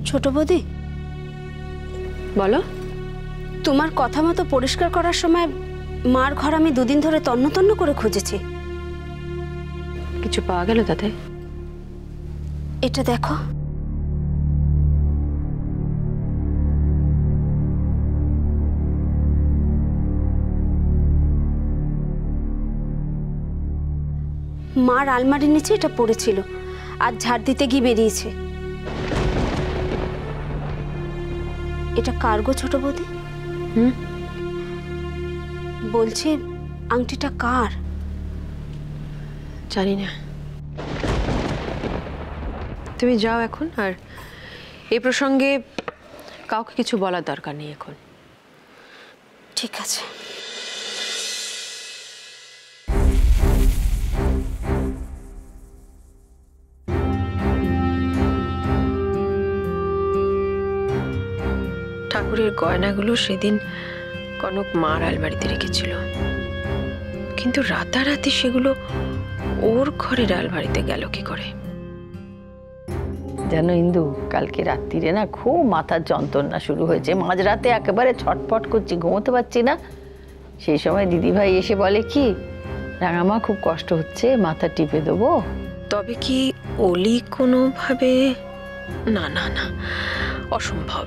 ছোট বৌদি, বলো। তোমার কথা মতো পরিষ্কার করার সময় মার ঘর আমি দুদিন ধরে তন্ন তন্ন করে খুঁজেছি। কিছু পাওয়া গেল তাতে? এটা দেখো। মার আলমারির নিচে এটা পড়েছিল, আর ঝাড় দিতে গিয়ে বেরিয়েছে। এটা কার গো ছোট বৌদি? বলছে আংটিটা কার? জানি না। তুমি যাও এখন, আর এই প্রসঙ্গে কাউকে কিছু বলার দরকার নেই এখন। ঠিক আছে। ঠাকুরের গয়নাগুলো সেদিন কনক মার আলমারিতে রেখেছিল, কিন্তু রাতারাতি সেগুলো ওর ঘরের আলমারিতে গেল কি করে? জানো ইন্দু, কালকে রাত্রিরে না খুব মাথার যন্ত্রণা শুরু হয়েছে। মাঝরাতে একেবারে ছটফট করছি, ঘুমোতে পারছি না। সেই সময় দিদিভাই এসে বলে কি, রাঙামা খুব কষ্ট হচ্ছে, মাথা টিপে দেবো। তবে কি অলি কোনোভাবে? না না না, অসম্ভব,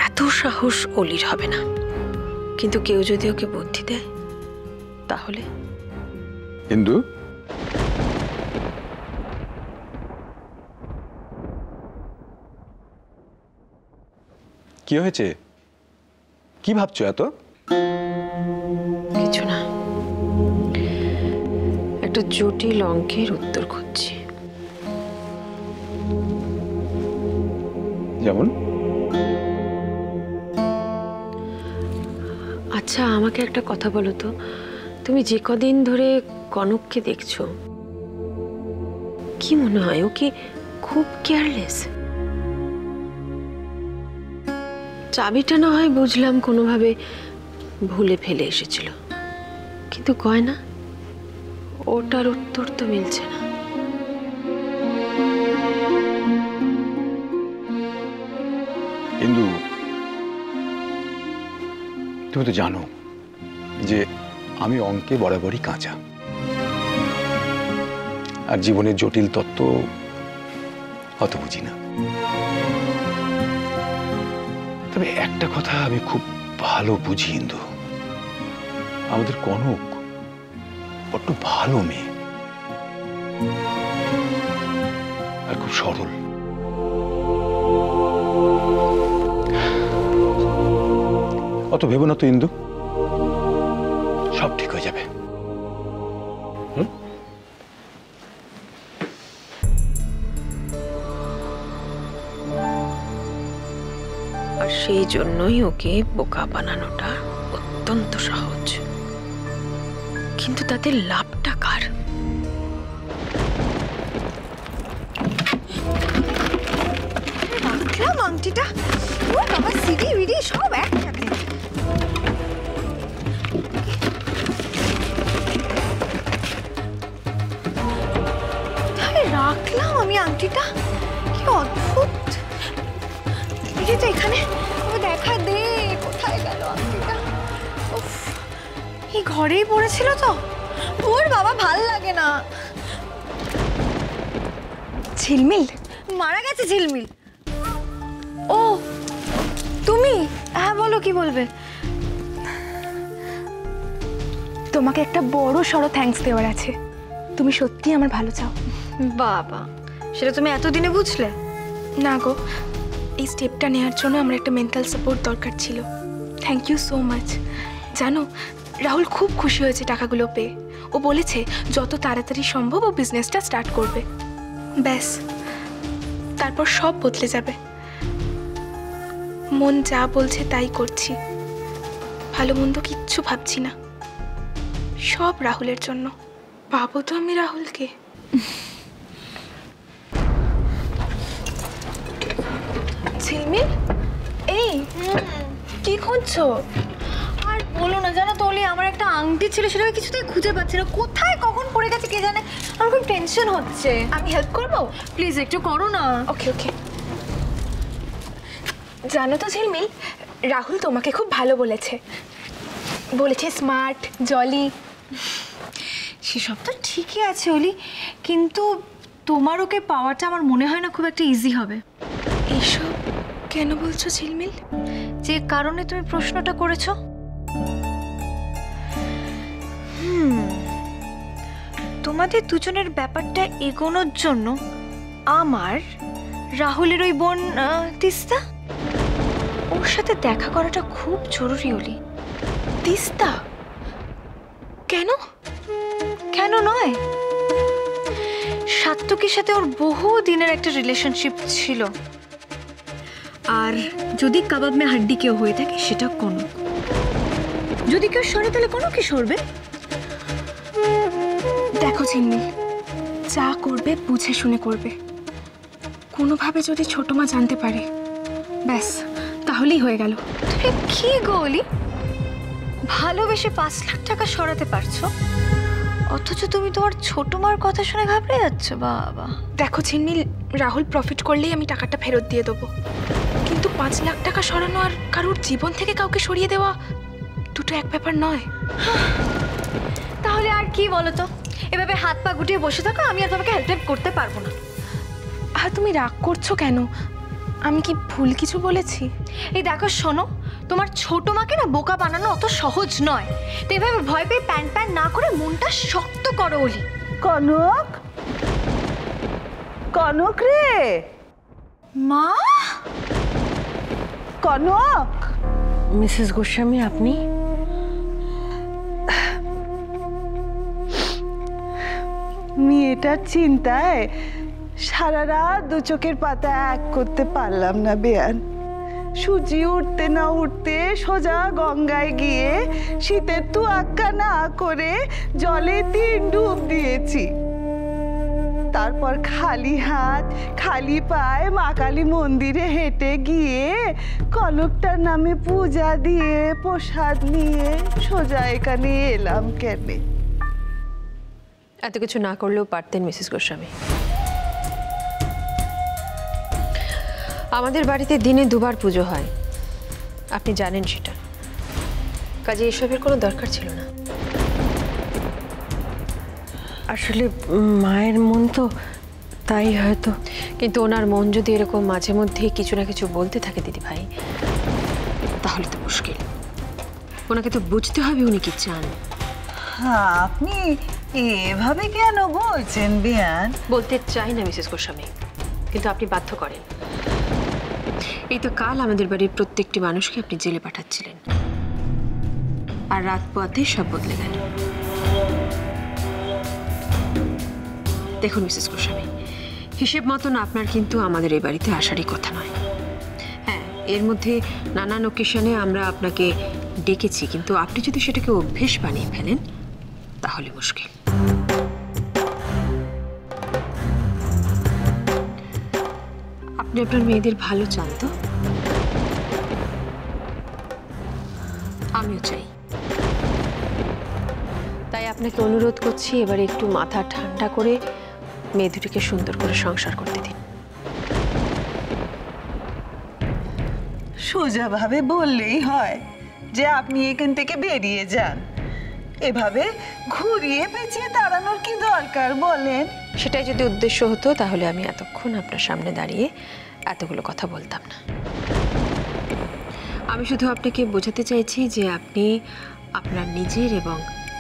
এত সাহস অলির হবে না। কিন্তু কেউ যদি ওকে বুদ্ধি দেয় তাহলে? ইন্দু, কি হয়েছে? কি ভাবছো এত? কিছু না, একটা জটিল অঙ্কের উত্তর খুঁজছি। যেমন? আচ্ছা, আমাকে একটা কথা বলো তো, তুমি যে কদিন ধরে কনককে দেখছো, কি মনে হয় ও কি খুব কেয়ারলেস? চাবিটা না হয় বুঝলাম কোনোভাবে ভুলে ফেলে এসেছিল, কিন্তু গয়না, ওটার উত্তর তো মিলছে না। ইন্দু, তুমি তো জানো যে আমি অঙ্কে বরাবরই কাঁচা, আর জীবনের জটিল তত্ত্ব অত বুঝি না। তবে একটা কথা আমি খুব ভালো বুঝি ইন্দু, আমাদের কনক বড্ড ভালো মেয়ে, আর খুব সরল। অত ভেবো না তো ইন্দু, সব ঠিক হয়ে যাবে। আর সেই জন্যই ওকে বোকা বানানোটা অত্যন্ত সহজ, কিন্তু তাতে লাভটা কার? রাখলাম আংটিটা, ও বাবা, সিডি ভিডি সব একসাথে। রাখলাম আমি আংটিটা, কি অদ্ভুত। এই তো এখানে, দেখা দে কোথায় গেল আংটিটা। উফ, এই ঘরেই পড়েছিল তো। ওর বাবা, ভাল লাগে না। ঝিলমিল মারা গেছে, ঝিলমিল। ও তুমি? হ্যাঁ বলো, কি বলবে? তোমাকে একটা বড় সড়ো থ্যাঙ্কস দেওয়ার আছে। তুমি সত্যি আমার ভালো চাও। বাবা, সেটা তুমি এতদিনে বুঝলে? না গো, এই স্টেপটা নেওয়ার জন্য আমার একটা মেন্টাল সাপোর্ট দরকার ছিল। Thank you so much. জানো, রাহুল খুব খুশি হয়েছে টাকাগুলো পেয়ে। ও বলেছে যত তাড়াতাড়ি সম্ভব ও বিজনেসটা স্টার্ট করবে। ব্যাস, তারপর সব বদলে যাবে। মন যা বলছে তাই করছি, ভালো মন্দ কিচ্ছু ভাবছি না। সব রাহুলের জন্য। ভাবো তো আমি রাহুলকে। ঝিলমিল, এই কি খুঁজছো? আর বলো না, জানো তো অলি, আমার একটা আংটি ছিল, সেটা কিছুতেই খুঁজে পাচ্ছি না। কোথায় কখন পড়ে গেছে কে জানে। আমার খুব টেনশন হচ্ছে। আমি হেল্প করবো? প্লিজ একটু করো না। ওকে ওকে। জানো তো ঝিলমিল, রাহুল তোমাকে খুব ভালো বলেছে। বলেছে স্মার্ট, জলি। সেসব তো ঠিকই আছে অলি, কিন্তু তোমার ওকে পাওয়াটা আমার মনে হয় না খুব একটা ইজি হবে। এইসব কেন বলছো ঝিলমিল? যে কারণে তুমি প্রশ্নটা করেছো। তোমাদের দুজনের ব্যাপারটা এগোনোর জন্য আমার রাহুলের ওই বোন তিস্তা, ওর সাথে দেখা করাটা খুব জরুরি অলি। তিস্তা? কেন? কেন নয়, সাত্তকীর সাথে ওর বহু দিনের একটা রিলেশনশিপ ছিল, আর যদি কাবাব মে হাড্ডি কেউ হয়ে থাকে সেটা কনক। যদি কেউ সরে তাহলে কনকই সরবে। দেখো ঝিলমিল, যা করবে বুঝে শুনে করবে। কোনোভাবে যদি ছোট মা জানতে পারে, ব্যাস তাহলেই হয়ে গেল। তুমি কি গলি, ভালোবেসে 5 লাখ টাকা সরাতে পারছো, অথচ তুমি তোমার ছোট মার কথা শুনে ঘাবড়ে যাচ্ছ। বাবা দেখো ঝিলমিল, রাহুল প্রফিট করলেই আমি টাকাটা ফেরত দিয়ে দেবো, কিন্তু 5 লাখ টাকা সরানো আর কারোর জীবন থেকে কাউকে সরিয়ে দেওয়া দুটো এক ব্যাপার নয়। তাহলে আর কি বলো তো, এভাবে হাত পা গুটিয়ে বসে থাকো, আমি আর তোমাকে হেল্প করতে পারবো না। আর তুমি রাগ করছো কেন? আমি কি ভুল কিছু বলেছি? এই দেখো শোনো, তোমার ছোট মাকে না বোকা বানানো অত সহজ নয়, তো এভাবে ভয় পেয়ে প্যান প্যান না করে মনটা শক্ত করো অলি। কনক, কনক রে, মা, কনক। মিসেস গোস্বামী, আপনি? মেয়েটার চিন্তায় সারা রাত 2 চোখের পাতা এক করতে পারলাম না বেয়ান। সূর্য উঠতে না উঠতে সোজা গঙ্গায় গিয়ে শীতের তোয়াক্কা না করে জলে 3 ডুব দিয়েছি। তারপর খালি হাত খালি পায়ে মা কালী মন্দিরে হেঁটে গিয়ে কনকটার নামে পূজা দিয়ে প্রসাদ নিয়ে সোজা এখানে এলাম। কেনে এত কিছু না করলেও পারতেন মিসেস গোস্বামী। আমাদের বাড়িতে দিনে 2 বার পুজো হয়, আপনি জানেন সেটা। কাজে এসবের কোনো দরকার ছিল না। আসলে মায়ের মন তো তাই হয়তো। কিন্তু ওনার মন যদি এরকম মাঝে মধ্যে কিছু না কিছু বলতে থাকে দিদি ভাই, তাহলে তো মুশকিল। ওনাকে তো বুঝতে হবে উনি কি চান। আপনি এভাবে কেন বলছেন বিয়ান? বলতে চাই না মিসেস গোস্বামী, কিন্তু আপনি বাধ্য করেন। এই তো কাল আমাদের বাড়ির প্রত্যেকটি মানুষকে আপনি জেলে পাঠাচ্ছিলেন, আর রাত পথে সব বদলে গেল। দেখুন মিসেস গোস্বামী, হিসেব মতন আপনার কিন্তু আমাদের এই বাড়িতে আসারই কথা নয়। হ্যাঁ, এর মধ্যে নানান ওকেশনে আমরা আপনাকে ডেকেছি, কিন্তু আপনি যদি সেটাকে অভ্যেস বানিয়ে ফেলেন তাহলে মুশকিল। আপনি আপনার মেয়েদের ভালো চান তো? আমিও চাই। তাই আপনাকে অনুরোধ করছি, এবারে একটু মাথা ঠান্ডা করে মেয়ে দুটিকে সুন্দর করে সংসার করতে দিন। সোজাভাবে বললেই হয় যে আপনি এখান থেকে বেরিয়ে যান। এভাবে ঘুরিয়ে পেঁচিয়ে দাঁড়ানোর কি দরকার বলেন? সেটাই যদি উদ্দেশ্য হতো তাহলে আমি এতক্ষণ আপনার সামনে দাঁড়িয়ে এতগুলো কথা বলতাম না। আমি শুধু আপনাকে বোঝাতে চাইছি যে আপনি আপনার নিজের এবং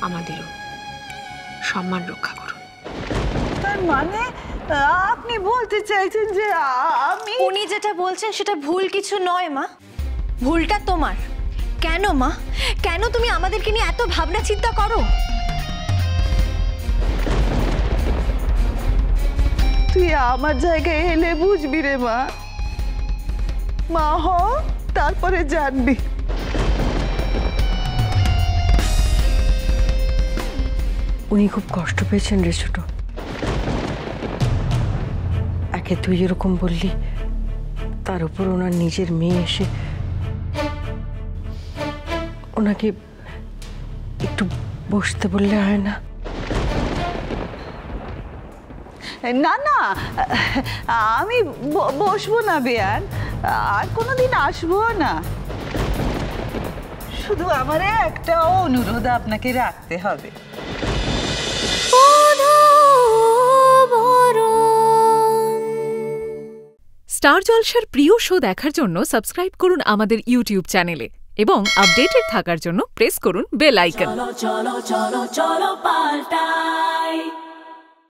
আমাদেরও সম্মান রক্ষা করুন। তার মানে আপনি বলতে চাইছেন যে আমি? উনি যেটা বলছেন সেটা ভুল কিছু নয় মা, ভুলটা তোমার। কেন মা, কেন তুমি আমাদেরকে নিয়ে এত ভাবনা চিন্তা করো? তুই আমার জায়গায় এলে বুঝবি রে মা। মা হ, তারপরে জানবি। উনি খুব কষ্ট পেয়েছেন রে ছোট। একে তুই এরকম বললি, তার উপর ওনার নিজের মেয়ে এসে ওনাকে একটু বসতে বললে হয় না? না না, আমি বসবো না বেয়ান। আর কোনোদিন আসবো না। শুধু আমার একটা অনুরোধ আপনাকে রাখতে হবে। স্টার জলসার প্রিয় শো দেখার জন্য সাবস্ক্রাইব করুন আমাদের ইউটিউব চ্যানেলে এবং আপডেটেড থাকার জন্য প্রেস করুন বেল আইকন। চলো চলো চলো চলো পাল্টাই।